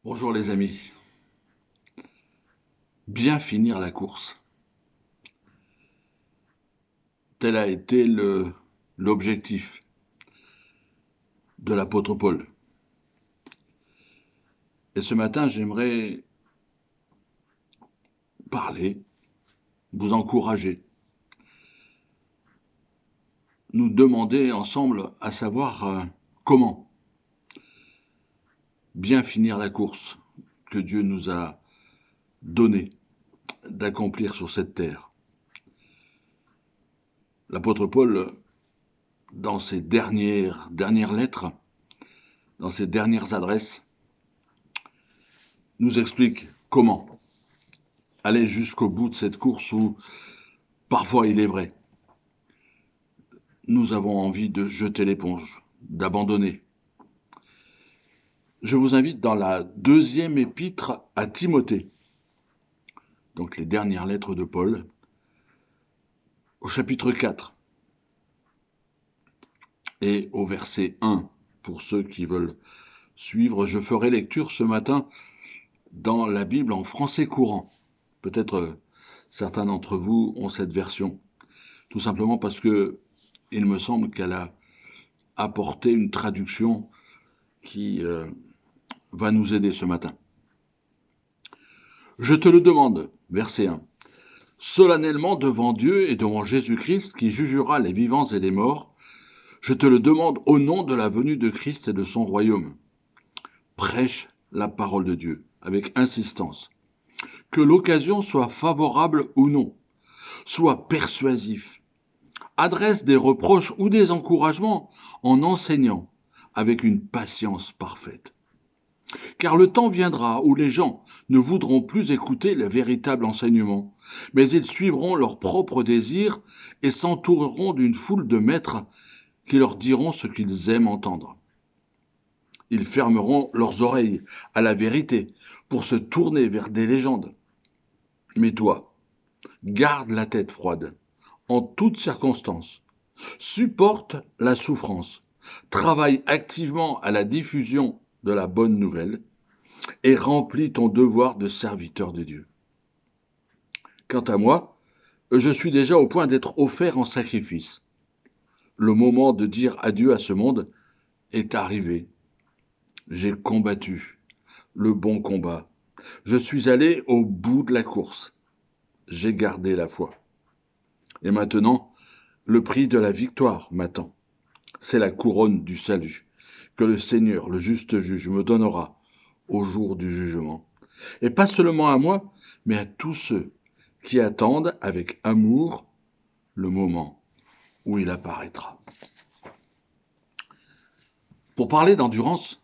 Bonjour les amis. Bien finir la course. Tel a été l'objectif de l'apôtre Paul. Et ce matin, j'aimerais parler, vous encourager, nous demander ensemble à savoir comment bien finir la course que Dieu nous a donnée d'accomplir sur cette terre. L'apôtre Paul, dans ses dernières lettres, dans ses dernières adresses, nous explique comment aller jusqu'au bout de cette course où, parfois il est vrai, nous avons envie de jeter l'éponge, d'abandonner. Je vous invite dans la deuxième épître à Timothée, donc les dernières lettres de Paul, au chapitre 4 et au verset 1, pour ceux qui veulent suivre. Je ferai lecture ce matin dans la Bible en français courant. Peut-être certains d'entre vous ont cette version, tout simplement parce que il me semble qu'elle a apporté une traduction qui va nous aider ce matin. Je te le demande, verset 1, solennellement devant Dieu et devant Jésus-Christ qui jugera les vivants et les morts, je te le demande au nom de la venue de Christ et de son royaume. Prêche la parole de Dieu avec insistance. Que l'occasion soit favorable ou non, sois persuasif, adresse des reproches ou des encouragements en enseignant avec une patience parfaite. Car le temps viendra où les gens ne voudront plus écouter le véritable enseignement, mais ils suivront leurs propres désirs et s'entoureront d'une foule de maîtres qui leur diront ce qu'ils aiment entendre. Ils fermeront leurs oreilles à la vérité pour se tourner vers des légendes. Mais toi, garde la tête froide en toutes circonstances, supporte la souffrance, travaille activement à la diffusion de la bonne nouvelle et remplis ton devoir de serviteur de Dieu. Quant à moi, je suis déjà au point d'être offert en sacrifice. Le moment de dire adieu à ce monde est arrivé. J'ai combattu le bon combat. Je suis allé au bout de la course. J'ai gardé la foi. Et maintenant, le prix de la victoire m'attend. C'est la couronne du salut que le Seigneur, le juste juge, me donnera au jour du jugement. Et pas seulement à moi, mais à tous ceux qui attendent avec amour le moment où il apparaîtra. Pour parler d'endurance,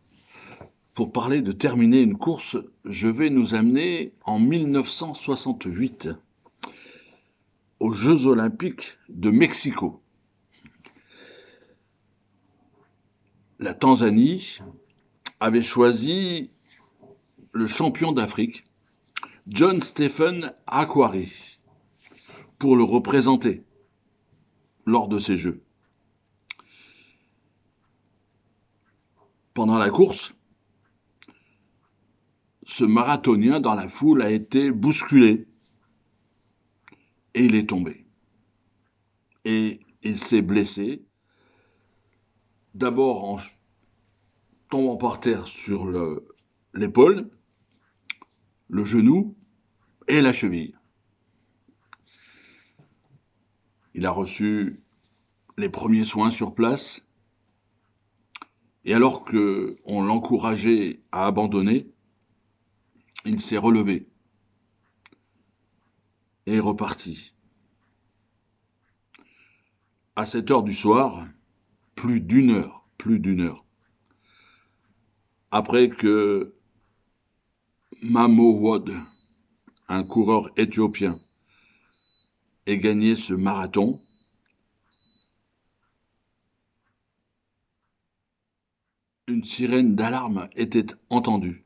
pour parler de terminer une course, je vais nous amener en 1968 aux Jeux Olympiques de Mexico. La Tanzanie avait choisi le champion d'Afrique, John Stephen Akhwari, pour le représenter lors de ces Jeux. Pendant la course, ce marathonien dans la foule a été bousculé et il est tombé. Et il s'est blessé, d'abord en tombant par terre sur l'épaule, le genou et la cheville. Il a reçu les premiers soins sur place et alors qu'on l'encourageait à abandonner, il s'est relevé et est reparti. À 7 heures du soir, plus d'une heure, après que Mamo Wod, un coureur éthiopien, ait gagné ce marathon, une sirène d'alarme était entendue.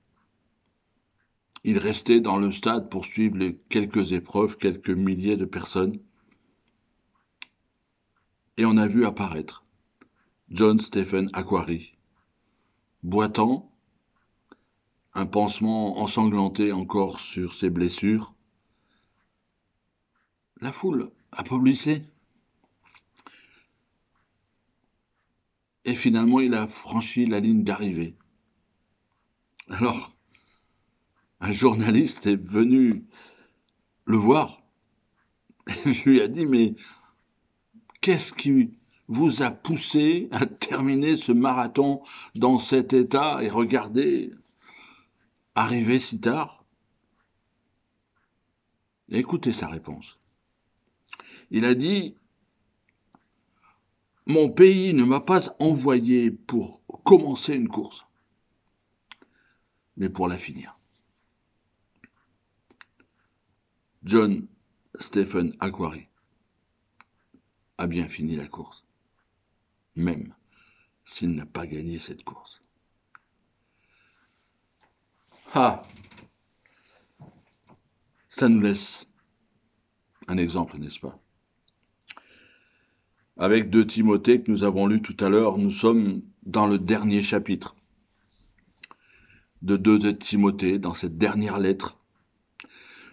Il restait dans le stade pour suivre les quelques épreuves, quelques milliers de personnes, et on a vu apparaître John Stephen Akhwari, boitant, un pansement ensanglanté encore sur ses blessures. La foule applaudissait. Et finalement, il a franchi la ligne d'arrivée. Alors, un journaliste est venu le voir et lui a dit, mais qu'est-ce qui vous a poussé à terminer ce marathon dans cet état et regardez, arriver si tard? Écoutez sa réponse. Il a dit, mon pays ne m'a pas envoyé pour commencer une course, mais pour la finir. John Stephen Akhwari a bien fini la course, même s'il n'a pas gagné cette course. Ah, ça nous laisse un exemple, n'est-ce pas? Avec 2 Timothée que nous avons lu tout à l'heure, nous sommes dans le dernier chapitre de 2 Timothée, dans cette dernière lettre.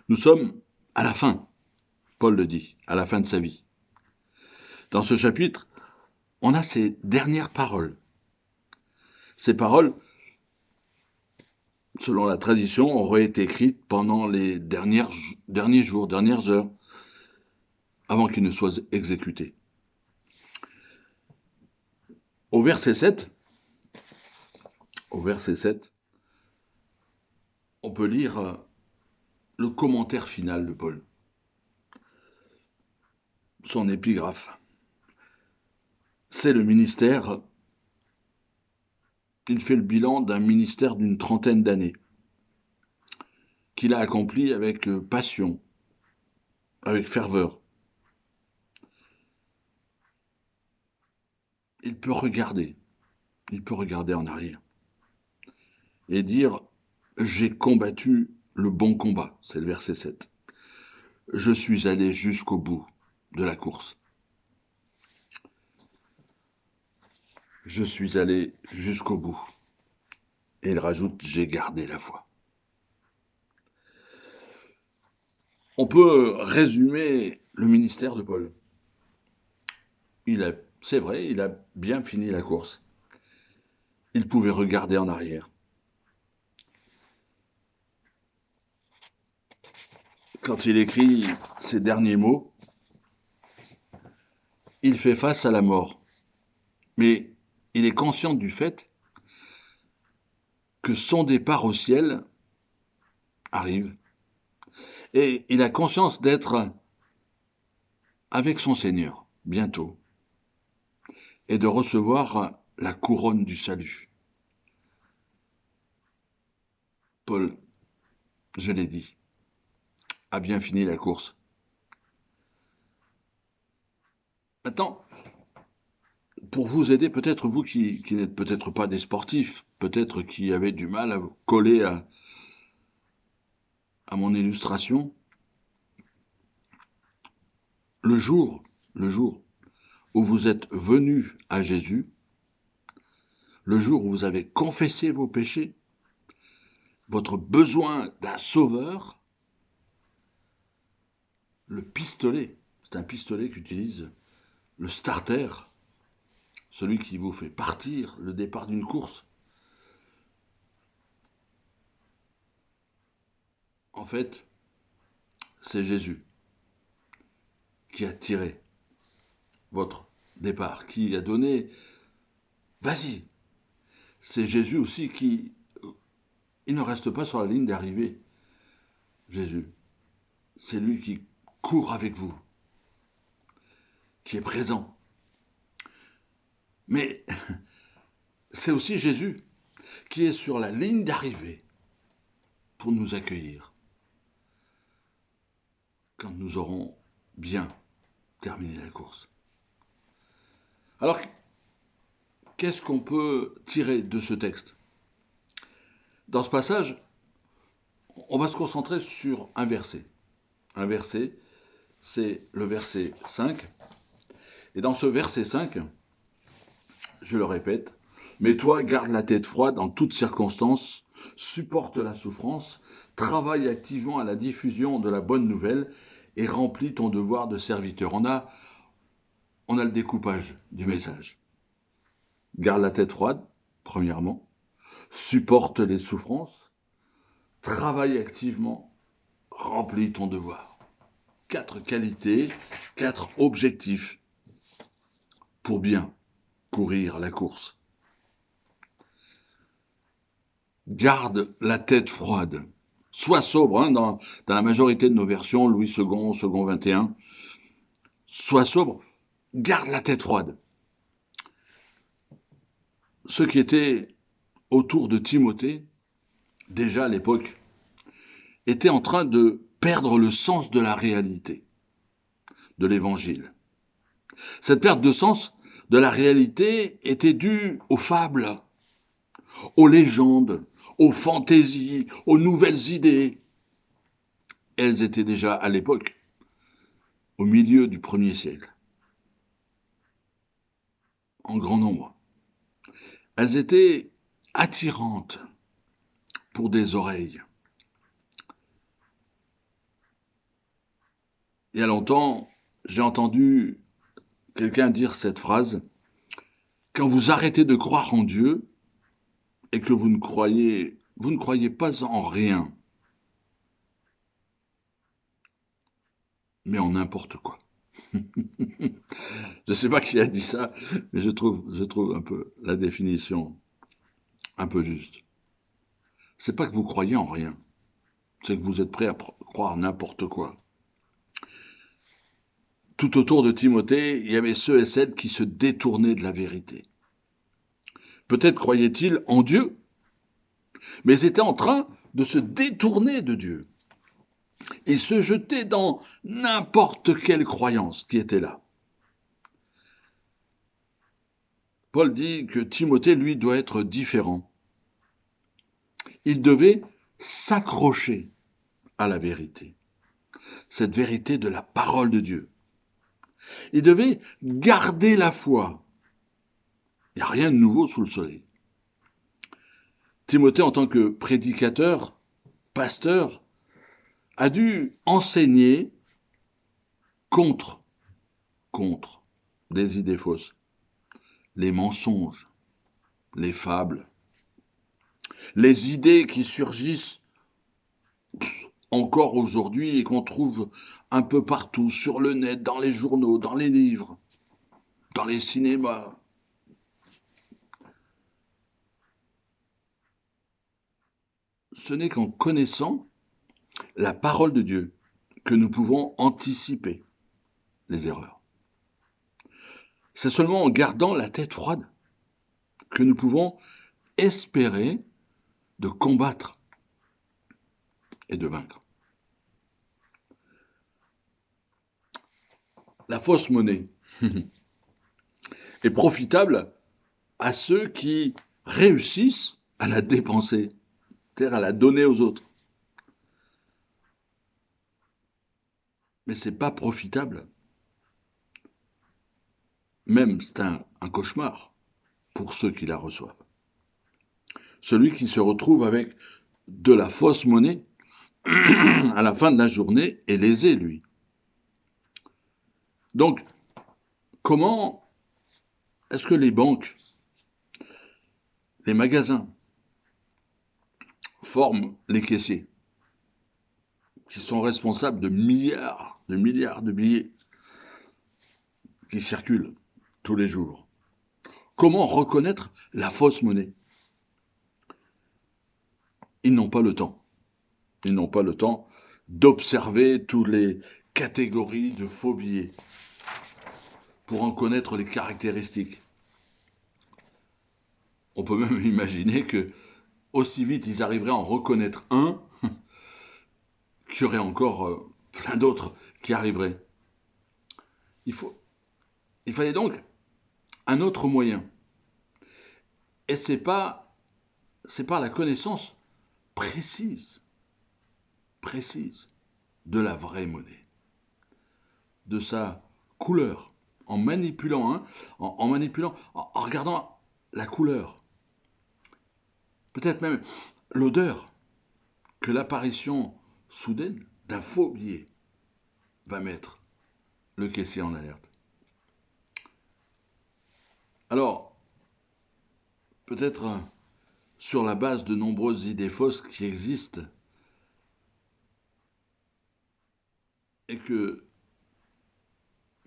Nous sommes à la fin, Paul le dit, à la fin de sa vie. Dans ce chapitre, on a ces dernières paroles. Ces paroles, selon la tradition, auraient été écrites pendant les derniers jours, dernières heures, avant qu'il ne soit exécuté. Au verset 7, on peut lire le commentaire final de Paul, son épigraphe. C'est le ministère, il fait le bilan d'un ministère d'une 30aine d'années, qu'il a accompli avec passion, avec ferveur. Il peut regarder en arrière et dire « J'ai combattu le bon combat », c'est le verset 7. « Je suis allé jusqu'au bout de la course. Je suis allé jusqu'au bout. » Et il rajoute « J'ai gardé la foi. » On peut résumer le ministère de Paul. C'est vrai, il a bien fini la course. Il pouvait regarder en arrière. Quand il écrit ces derniers mots, il fait face à la mort. Mais il est conscient du fait que son départ au ciel arrive. Et il a conscience d'être avec son Seigneur bientôt et de recevoir la couronne du salut. Paul, je l'ai dit, a bien fini la course. Maintenant, pour vous aider, peut-être vous qui n'êtes peut-être pas des sportifs, peut-être qui avez du mal à vous coller à mon illustration, le jour où vous êtes venu à Jésus, le jour où vous avez confessé vos péchés, votre besoin d'un sauveur, le pistolet, c'est un pistolet qu'utilise le starter, celui qui vous fait partir, le départ d'une course. En fait, c'est Jésus qui a tiré votre départ, qui a donné, vas-y. C'est Jésus aussi il ne reste pas sur la ligne d'arrivée. Jésus, c'est lui qui court avec vous, qui est présent. Mais c'est aussi Jésus qui est sur la ligne d'arrivée pour nous accueillir quand nous aurons bien terminé la course. Alors, qu'est-ce qu'on peut tirer de ce texte? Dans ce passage, on va se concentrer sur un verset. Un verset, c'est le verset 5. Et dans ce verset 5, je le répète, « Mais toi, garde la tête froide en toutes circonstances, supporte la souffrance, travaille activement à la diffusion de la bonne nouvelle et remplit ton devoir de serviteur. On a le découpage du message. Garde la tête froide, premièrement. Supporte les souffrances. Travaille activement. Remplis ton devoir. 4 qualités, 4 objectifs pour bien courir la course. Garde la tête froide. Sois sobre, hein, dans la majorité de nos versions, Louis II, second 21. Sois sobre, garde la tête froide. Ceux qui étaient autour de Timothée, déjà à l'époque, étaient en train de perdre le sens de la réalité, de l'évangile. Cette perte de sens de la réalité était due aux fables, aux légendes, aux fantaisies, aux nouvelles idées. Elles étaient déjà à l'époque, au milieu du 1er siècle, en grand nombre. Elles étaient attirantes pour des oreilles. Il y a longtemps, j'ai entendu quelqu'un dire cette phrase: quand vous arrêtez de croire en Dieu et que vous ne croyez pas en rien, mais en n'importe quoi. Je ne sais pas qui a dit ça, mais je trouve un peu la définition un peu juste. C'est pas que vous croyez en rien, c'est que vous êtes prêt à croire n'importe quoi. Tout autour de Timothée, il y avait ceux et celles qui se détournaient de la vérité. Peut-être croyaient-ils en Dieu, mais étaient en train de se détourner de Dieu et se jeter dans n'importe quelle croyance qui était là. Paul dit que Timothée, lui, doit être différent. Il devait s'accrocher à la vérité, cette vérité de la parole de Dieu. Il devait garder la foi. Il n'y a rien de nouveau sous le soleil. Timothée, en tant que prédicateur, pasteur, a dû enseigner contre des idées fausses, les mensonges, les fables, les idées qui surgissent encore aujourd'hui et qu'on trouve un peu partout, sur le net, dans les journaux, dans les livres, dans les cinémas. Ce n'est qu'en connaissant la parole de Dieu que nous pouvons anticiper les erreurs. C'est seulement en gardant la tête froide que nous pouvons espérer de combattre et de vaincre. La fausse monnaie est profitable à ceux qui réussissent à la dépenser, c'est-à-dire à la donner aux autres. Mais ce n'est pas profitable. Même c'est un cauchemar pour ceux qui la reçoivent. Celui qui se retrouve avec de la fausse monnaie à la fin de la journée est lésé, lui. Donc, comment est-ce que les banques, les magasins forment les caissiers qui sont responsables de milliards de billets qui circulent tous les jours? Comment reconnaître la fausse monnaie? Ils n'ont pas le temps. Ils n'ont pas le temps d'observer toutes les catégories de faux billets pour en connaître les caractéristiques. On peut même imaginer que aussi vite ils arriveraient à en reconnaître un qu'il y aurait encore plein d'autres qui arriveraient. Il fallait donc un autre moyen. Et c'est par la connaissance précise de la vraie monnaie, de sa couleur, en manipulant, en regardant la couleur. Peut-être même l'odeur que l'apparition soudaine d'un faux billet va mettre le caissier en alerte. Alors, peut-être sur la base de nombreuses idées fausses qui existent et que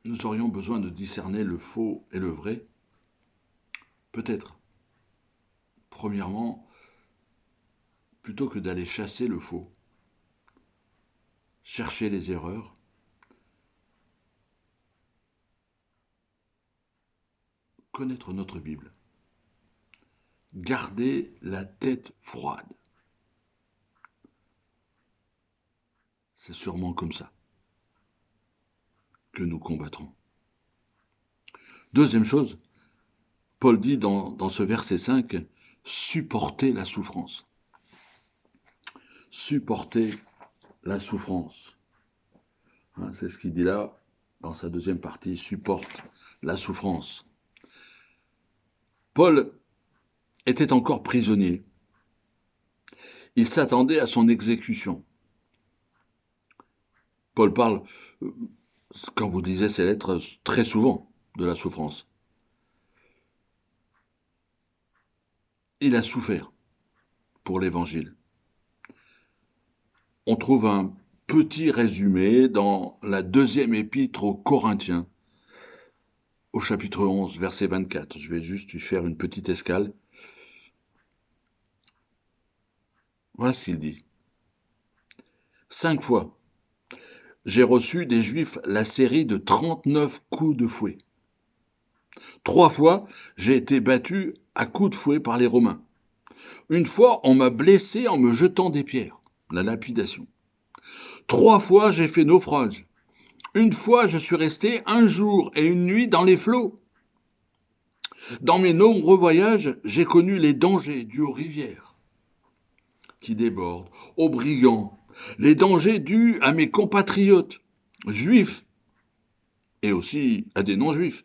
nous aurions besoin de discerner le faux et le vrai, peut-être, premièrement, plutôt que d'aller chasser le faux, chercher les erreurs, connaître notre Bible, garder la tête froide. C'est sûrement comme ça que nous combattrons. Deuxième chose, Paul dit dans ce verset 5, supporter la souffrance. Supporter la souffrance. Hein, c'est ce qu'il dit là, dans sa deuxième partie, supporte la souffrance. Paul était encore prisonnier. Il s'attendait à son exécution. Paul parle, quand vous lisez ses lettres, très souvent de la souffrance. Il a souffert pour l'Évangile. On trouve un petit résumé dans la deuxième épître aux Corinthiens, au chapitre 11, verset 24. Je vais juste lui faire une petite escale. Voilà ce qu'il dit. 5 fois, j'ai reçu des Juifs la série de 39 coups de fouet. 3 fois, j'ai été battu à coups de fouet par les Romains. Une fois, on m'a blessé en me jetant des pierres, la lapidation. 3 fois, j'ai fait naufrage. Une fois, je suis resté 1 jour et 1 nuit dans les flots. Dans mes nombreux voyages, j'ai connu les dangers dus aux rivières qui débordent, aux brigands, les dangers dus à mes compatriotes, juifs, et aussi à des non-juifs.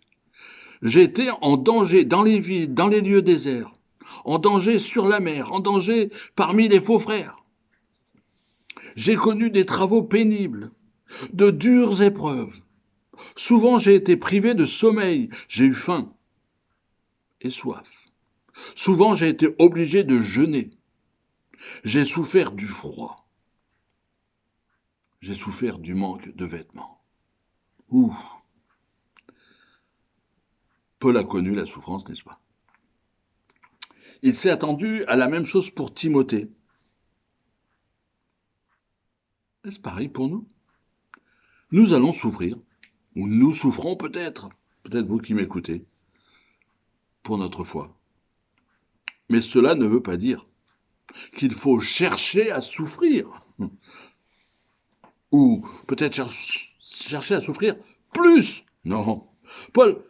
J'ai été en danger dans les villes, dans les lieux déserts, en danger sur la mer, en danger parmi les faux frères. J'ai connu des travaux pénibles, de dures épreuves. Souvent j'ai été privé de sommeil, j'ai eu faim et soif. Souvent j'ai été obligé de jeûner. J'ai souffert du froid. J'ai souffert du manque de vêtements. Ouh. Paul a connu la souffrance, n'est-ce pas? Il s'est attendu à la même chose pour Timothée. Est-ce pareil pour nous? Nous allons souffrir, ou nous souffrons peut-être vous qui m'écoutez, pour notre foi. Mais cela ne veut pas dire qu'il faut chercher à souffrir, ou peut-être chercher à souffrir plus. Non. Paul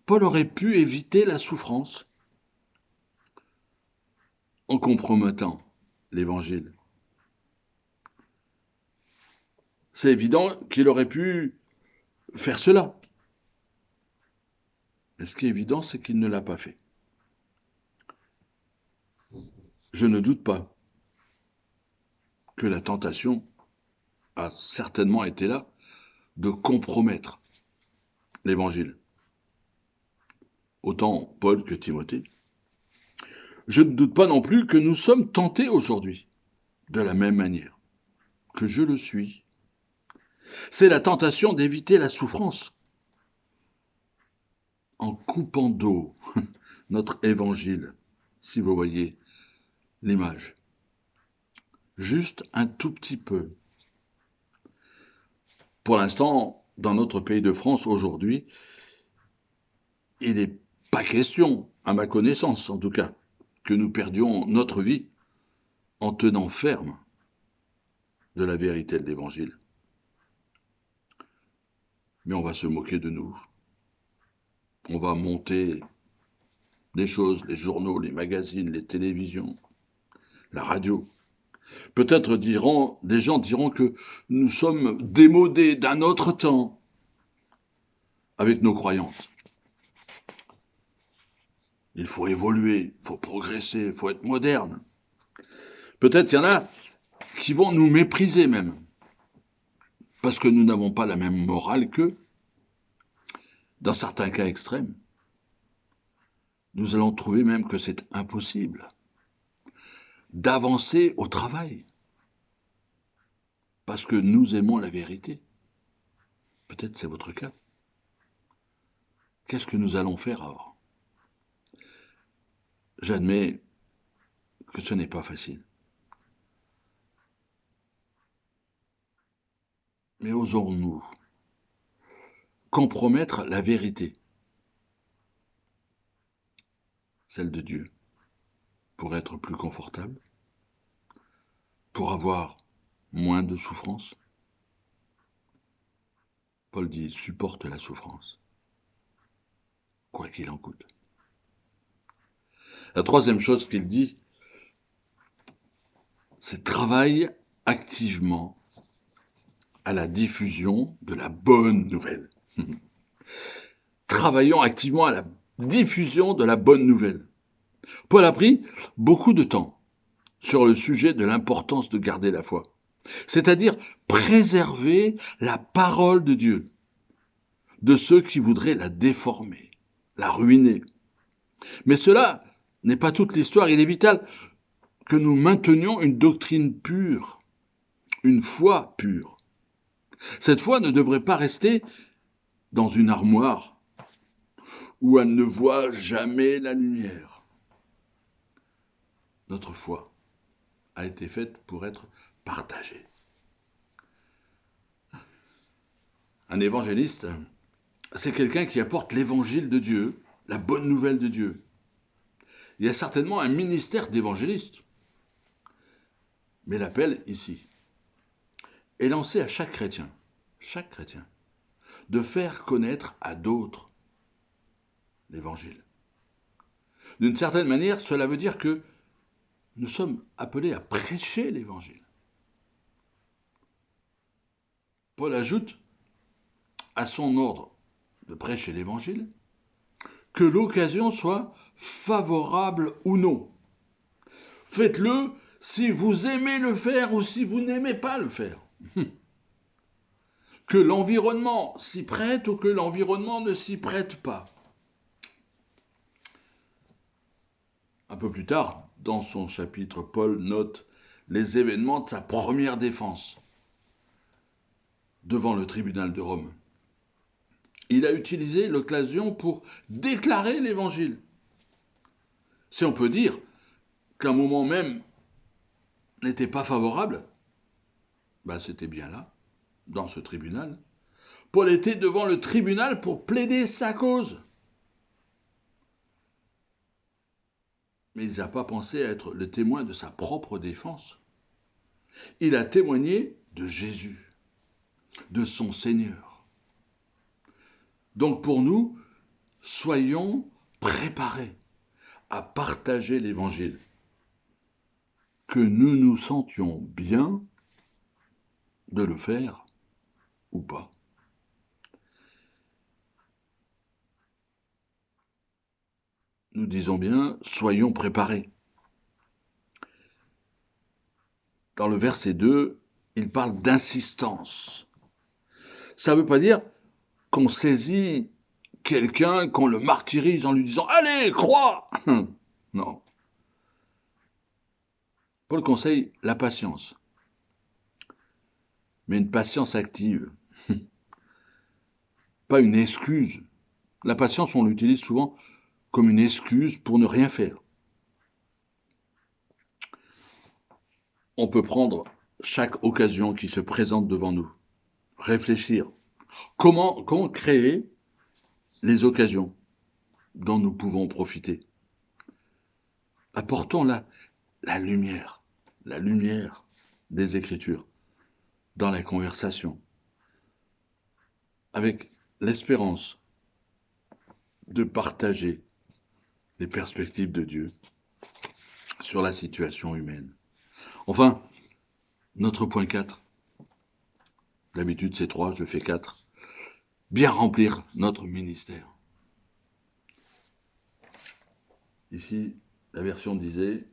aurait pu éviter la souffrance en compromettant l'évangile. C'est évident qu'il aurait pu faire cela. Mais ce qui est évident, c'est qu'il ne l'a pas fait. Je ne doute pas que la tentation a certainement été là de compromettre l'évangile. Autant Paul que Timothée. Je ne doute pas non plus que nous sommes tentés aujourd'hui, de la même manière que je le suis. C'est la tentation d'éviter la souffrance en coupant d'eau notre évangile, si vous voyez l'image. Juste un tout petit peu. Pour l'instant, dans notre pays de France aujourd'hui, il n'est pas question, à ma connaissance en tout cas, que nous perdions notre vie en tenant ferme de la vérité de l'Évangile. Mais on va se moquer de nous. On va monter les choses, les journaux, les magazines, les télévisions, la radio. Peut-être des gens diront que nous sommes démodés d'un autre temps avec nos croyances. Il faut évoluer, il faut progresser, il faut être moderne. Peut-être il y en a qui vont nous mépriser même, parce que nous n'avons pas la même morale qu'eux. Dans certains cas extrêmes, nous allons trouver même que c'est impossible d'avancer au travail, parce que nous aimons la vérité. Peut-être c'est votre cas. Qu'est-ce que nous allons faire alors? J'admets que ce n'est pas facile. Mais osons-nous compromettre la vérité, celle de Dieu, pour être plus confortable, pour avoir moins de souffrance? Paul dit, supporte la souffrance, quoi qu'il en coûte. La troisième chose qu'il dit, c'est travaille activement à la diffusion de la bonne nouvelle. Travaillons activement à la diffusion de la bonne nouvelle. Paul a pris beaucoup de temps sur le sujet de l'importance de garder la foi, c'est-à-dire préserver la parole de Dieu de ceux qui voudraient la déformer, la ruiner. Mais cela n'est pas toute l'histoire. Il est vital que nous maintenions une doctrine pure, une foi pure. Cette foi ne devrait pas rester dans une armoire où elle ne voit jamais la lumière. Notre foi a été faite pour être partagée. Un évangéliste, c'est quelqu'un qui apporte l'évangile de Dieu, la bonne nouvelle de Dieu. Il y a certainement un ministère d'évangéliste. Mais l'appel ici est lancé à chaque chrétien, de faire connaître à d'autres l'évangile. D'une certaine manière, cela veut dire que nous sommes appelés à prêcher l'évangile. Paul ajoute à son ordre de prêcher l'évangile que l'occasion soit favorable ou non. Faites-le si vous aimez le faire ou si vous n'aimez pas le faire. Que l'environnement s'y prête ou que l'environnement ne s'y prête pas. Un peu plus tard, dans son chapitre, Paul note les événements de sa première défense devant le tribunal de Rome. Il a utilisé l'occasion pour déclarer l'évangile. Si on peut dire qu'un moment même n'était pas favorable, c'était bien là, dans ce tribunal. Paul était devant le tribunal pour plaider sa cause. Mais il n'a pas pensé à être le témoin de sa propre défense. Il a témoigné de Jésus, de son Seigneur. Donc pour nous, soyons préparés à partager l'Évangile. Que nous nous sentions bien de le faire ou pas. Nous disons bien, soyons préparés. Dans le verset 2, il parle d'insistance. Ça ne veut pas dire qu'on saisit quelqu'un, qu'on le martyrise en lui disant « Allez, crois !» Non. Paul conseille la patience, mais une patience active, pas une excuse. La patience, on l'utilise souvent comme une excuse pour ne rien faire. On peut prendre chaque occasion qui se présente devant nous, réfléchir. Comment créer les occasions dont nous pouvons profiter? Apportons la lumière des Écritures dans la conversation, avec l'espérance de partager les perspectives de Dieu sur la situation humaine. Enfin, notre point 4, d'habitude c'est 3, je fais 4, bien remplir notre ministère. Ici, la version disait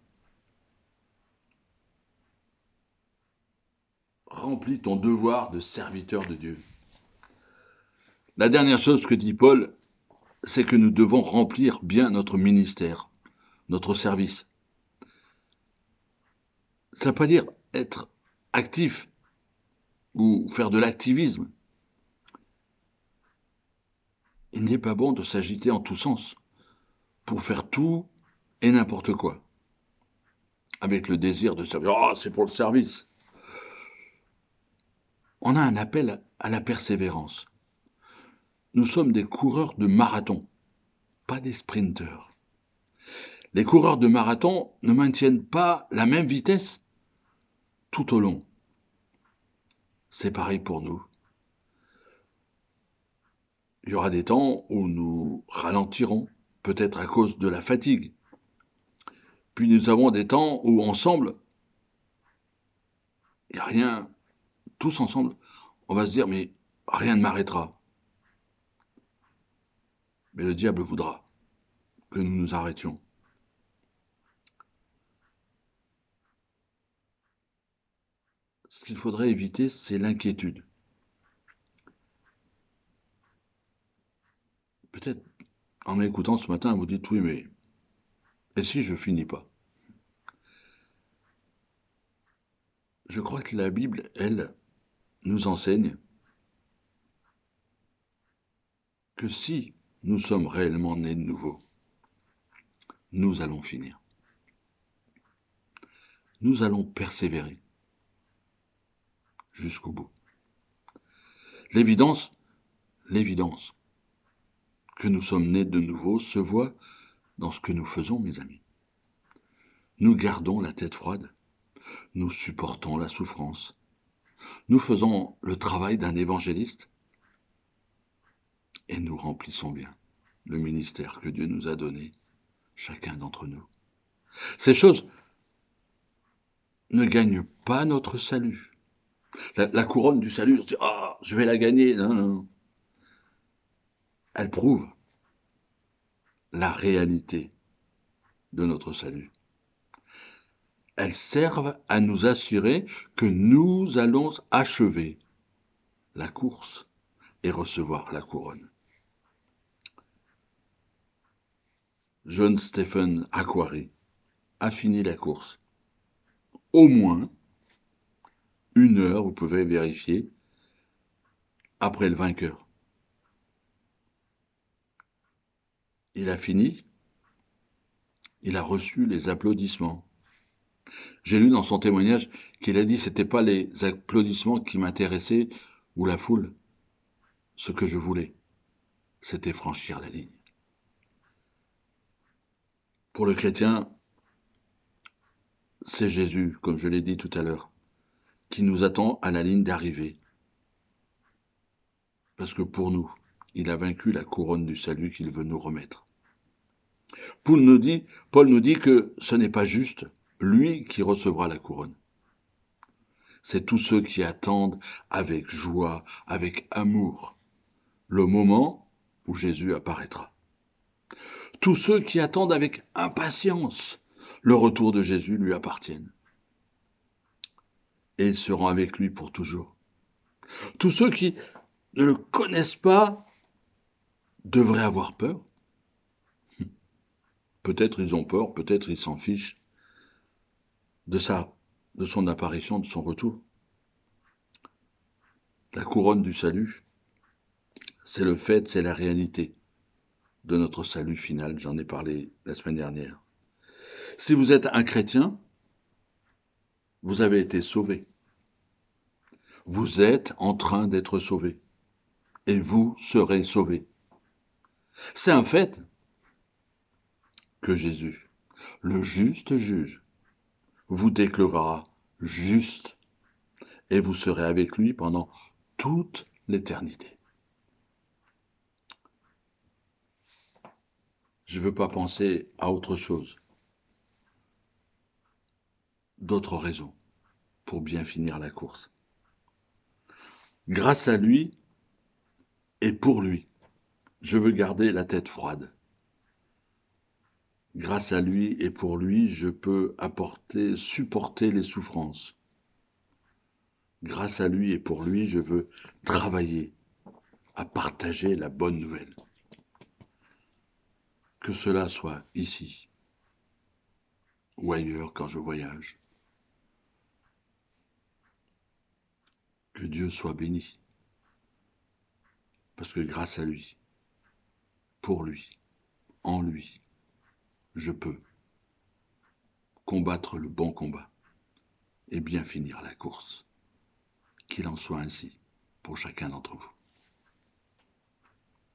remplis ton devoir de serviteur de Dieu. La dernière chose que dit Paul, c'est que nous devons remplir bien notre ministère, notre service. Ça ne veut pas dire être actif ou faire de l'activisme. Il n'est pas bon de s'agiter en tous sens pour faire tout et n'importe quoi, avec le désir de servir. Oh, c'est pour le service. On a un appel à la persévérance. Nous sommes des coureurs de marathon, pas des sprinteurs. Les coureurs de marathon ne maintiennent pas la même vitesse tout au long. C'est pareil pour nous. Il y aura des temps où nous ralentirons, peut-être à cause de la fatigue. Puis nous avons des temps où ensemble, il n'y a rien, tous ensemble, on va se dire, mais rien ne m'arrêtera. Mais le diable voudra que nous nous arrêtions. Ce qu'il faudrait éviter, c'est l'inquiétude. Peut-être en m'écoutant ce matin, vous dites, oui, mais et si je finis pas? Je crois que la Bible, elle, nous enseigne que si nous sommes réellement nés de nouveau, nous allons finir. Nous allons persévérer jusqu'au bout. L'évidence que nous sommes nés de nouveau se voit dans ce que nous faisons, mes amis. Nous gardons la tête froide, nous supportons la souffrance, nous faisons le travail d'un évangéliste et nous remplissons bien le ministère que Dieu nous a donné, chacun d'entre nous. Ces choses ne gagnent pas notre salut. La couronne du salut, on se dit, ah, je vais la gagner. Non, non, non. Elle prouve la réalité de notre salut. Elles servent à nous assurer que nous allons achever la course et recevoir la couronne. John Stephen Akhwari a fini la course. Au moins 1 heure, vous pouvez vérifier, après le vainqueur. Il a fini, il a reçu les applaudissements. J'ai lu dans son témoignage qu'il a dit que ce n'était pas les applaudissements qui m'intéressaient ou la foule. Ce que je voulais, c'était franchir la ligne. Pour le chrétien, c'est Jésus, comme je l'ai dit tout à l'heure, qui nous attend à la ligne d'arrivée. Parce que pour nous, il a vaincu la couronne du salut qu'il veut nous remettre. Paul nous dit que ce n'est pas juste lui qui recevra la couronne. C'est tous ceux qui attendent avec joie, avec amour, le moment où Jésus apparaîtra. Tous ceux qui attendent avec impatience le retour de Jésus lui appartiennent. Et ils seront avec lui pour toujours. Tous ceux qui ne le connaissent pas devraient avoir peur. Peut-être ils ont peur, peut-être ils s'en fichent de son apparition, de son retour. La couronne du salut, c'est le fait, c'est la réalité de notre salut final. J'en ai parlé la semaine dernière. Si vous êtes un chrétien, vous avez été sauvé. Vous êtes en train d'être sauvé. Et vous serez sauvé. C'est un fait que Jésus, le juste juge, vous déclarera juste et vous serez avec lui pendant toute l'éternité. Je ne veux pas penser à autre chose, d'autres raisons pour bien finir la course. Grâce à lui et pour lui, je veux garder la tête froide. Grâce à lui et pour lui, je peux supporter les souffrances. Grâce à lui et pour lui, je veux travailler à partager la bonne nouvelle. Que cela soit ici ou ailleurs quand je voyage. Que Dieu soit béni. Parce que grâce à lui, pour lui, en lui, je peux combattre le bon combat et bien finir la course. Qu'il en soit ainsi pour chacun d'entre vous.